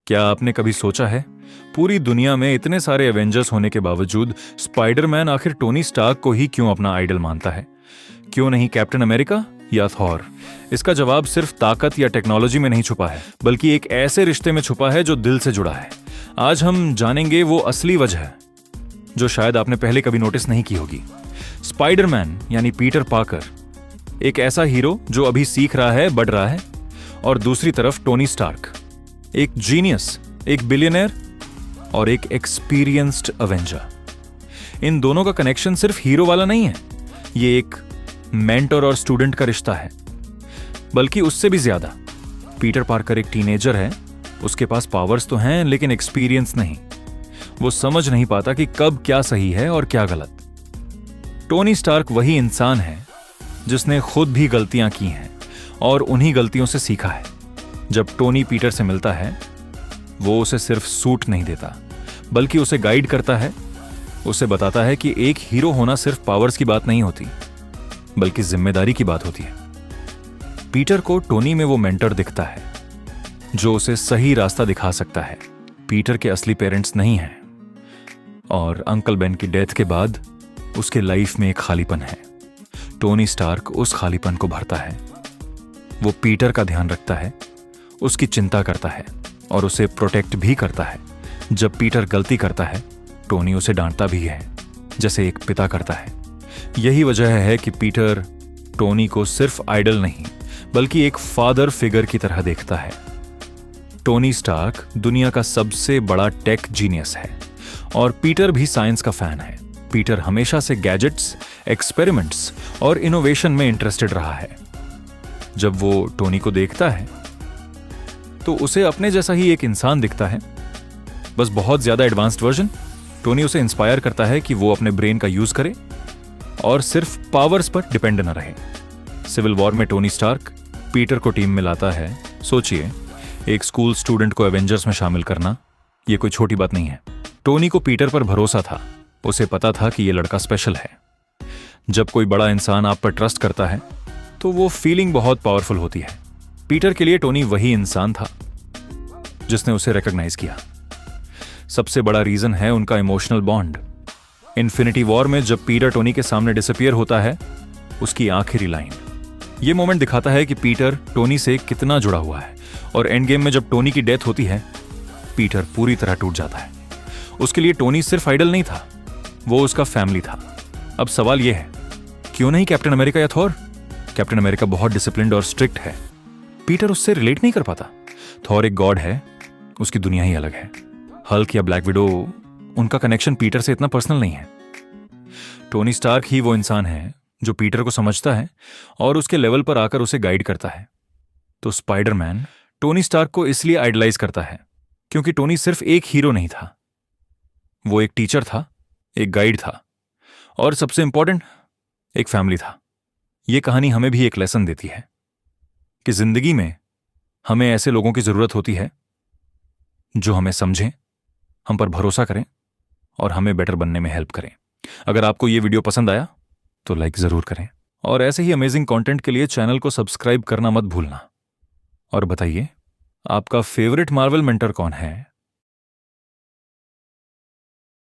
क्या आपने कभी सोचा है, पूरी दुनिया में इतने सारे एवेंजर्स होने के बावजूद स्पाइडरमैन आखिर टोनी स्टार्क को ही क्यों अपना आइडल मानता है? क्यों नहीं कैप्टन अमेरिका या थॉर? इसका जवाब सिर्फ ताकत या टेक्नोलॉजी में नहीं छुपा है, बल्कि एक ऐसे रिश्ते में छुपा है जो दिल से जुड़ा है। आज हम जानेंगे वो असली वजह जो शायद आपने पहले कभी नोटिस नहीं की होगी। स्पाइडरमैन यानी पीटर पार्कर, एक ऐसा हीरो जो अभी सीख रहा है, बढ़ रहा है, और दूसरी तरफ टोनी स्टार्क, एक जीनियस, एक बिलियनर और एक एक्सपीरियंस्ड अवेंजर। इन दोनों का कनेक्शन सिर्फ हीरो वाला नहीं है, ये एक मेंटर और स्टूडेंट का रिश्ता है, बल्कि उससे भी ज्यादा। पीटर पार्कर एक टीनेजर है, उसके पास पावर्स तो हैं लेकिन एक्सपीरियंस नहीं। वो समझ नहीं पाता कि कब क्या सही है और क्या गलत। टोनी स्टार्क वही इंसान है जिसने खुद भी गलतियां की हैं और उन्हीं गलतियों से सीखा है। जब टोनी पीटर से मिलता है, वो उसे सिर्फ सूट नहीं देता, बल्कि उसे गाइड करता है। उसे बताता है कि एक हीरो होना सिर्फ पावर्स की बात नहीं होती, बल्कि जिम्मेदारी की बात होती है। पीटर को टोनी में वो मेंटर दिखता है जो उसे सही रास्ता दिखा सकता है। पीटर के असली पेरेंट्स नहीं हैं, और अंकल बेन की डेथ के बाद उसके लाइफ में एक खालीपन है। टोनी स्टार्क उस खालीपन को भरता है। वो पीटर का ध्यान रखता है, उसकी चिंता करता है और उसे प्रोटेक्ट भी करता है। जब पीटर गलती करता है, टोनी उसे डांटता भी है, जैसे एक पिता करता है। यही वजह है कि पीटर टोनी को सिर्फ आइडल नहीं, बल्कि एक फादर फिगर की तरह देखता है। टोनी स्टार्क दुनिया का सबसे बड़ा टेक जीनियस है और पीटर भी साइंस का फैन है। पीटर हमेशा से गैजेट्स, एक्सपेरिमेंट्स और इनोवेशन में इंटरेस्टेड रहा है। जब वो टोनी को देखता है तो उसे अपने जैसा ही एक इंसान दिखता है, बस बहुत ज्यादा एडवांस्ड वर्जन। टोनी उसे इंस्पायर करता है कि वो अपने ब्रेन का यूज करे और सिर्फ पावर्स पर डिपेंड न रहे। सिविल वॉर में टोनी स्टार्क पीटर को टीम में लाता है। सोचिए, एक स्कूल स्टूडेंट को एवेंजर्स में शामिल करना, ये कोई छोटी बात नहीं है। टोनी को पीटर पर भरोसा था, उसे पता था कि ये लड़का स्पेशल है। जब कोई बड़ा इंसान आप पर ट्रस्ट करता है तो वो फीलिंग बहुत पावरफुल होती है। पीटर के लिए टोनी वही इंसान था जिसने उसे रिकॉग्नाइज किया। सबसे बड़ा रीजन है उनका इमोशनल बॉन्ड। इन्फिनिटी वॉर में जब पीटर टोनी के सामने डिसअपियर होता है, उसकी आखिरी लाइन, ये मोमेंट दिखाता है कि पीटर टोनी से कितना जुड़ा हुआ है। और एंड गेम में जब टोनी की डेथ होती है, पीटर पूरी तरह टूट जाता है। उसके लिए टोनी सिर्फ आइडल नहीं था, वो उसका फैमिली था। अब सवाल यह है, क्यों नहीं कैप्टन अमेरिका या थॉर? कैप्टन अमेरिका बहुत डिसिप्लिन्ड और स्ट्रिक्ट है, पीटर उससे रिलेट नहीं कर पाता। थॉर एक गॉड है, उसकी दुनिया ही अलग है। हल्क या ब्लैक विडो, उनका कनेक्शन पीटर से इतना पर्सनल नहीं है। टोनी स्टार्क ही वो इंसान है जो पीटर को समझता है और उसके लेवल पर आकर उसे गाइड करता है। तो स्पाइडरमैन टोनी स्टार्क को इसलिए आइडलाइज करता है क्योंकि टोनी सिर्फ एक हीरो नहीं था, वो एक टीचर था, एक गाइड था और सबसे इंपॉर्टेंट, एक फैमिली था। ये कहानी हमें भी एक लेसन देती है कि जिंदगी में हमें ऐसे लोगों की जरूरत होती है जो हमें समझें, हम पर भरोसा करें और हमें बेटर बनने में हेल्प करें। अगर आपको ये वीडियो पसंद आया तो लाइक जरूर करें और ऐसे ही अमेजिंग कंटेंट के लिए चैनल को सब्सक्राइब करना मत भूलना। और बताइए, आपका फेवरेट मार्वल मेंटर कौन है?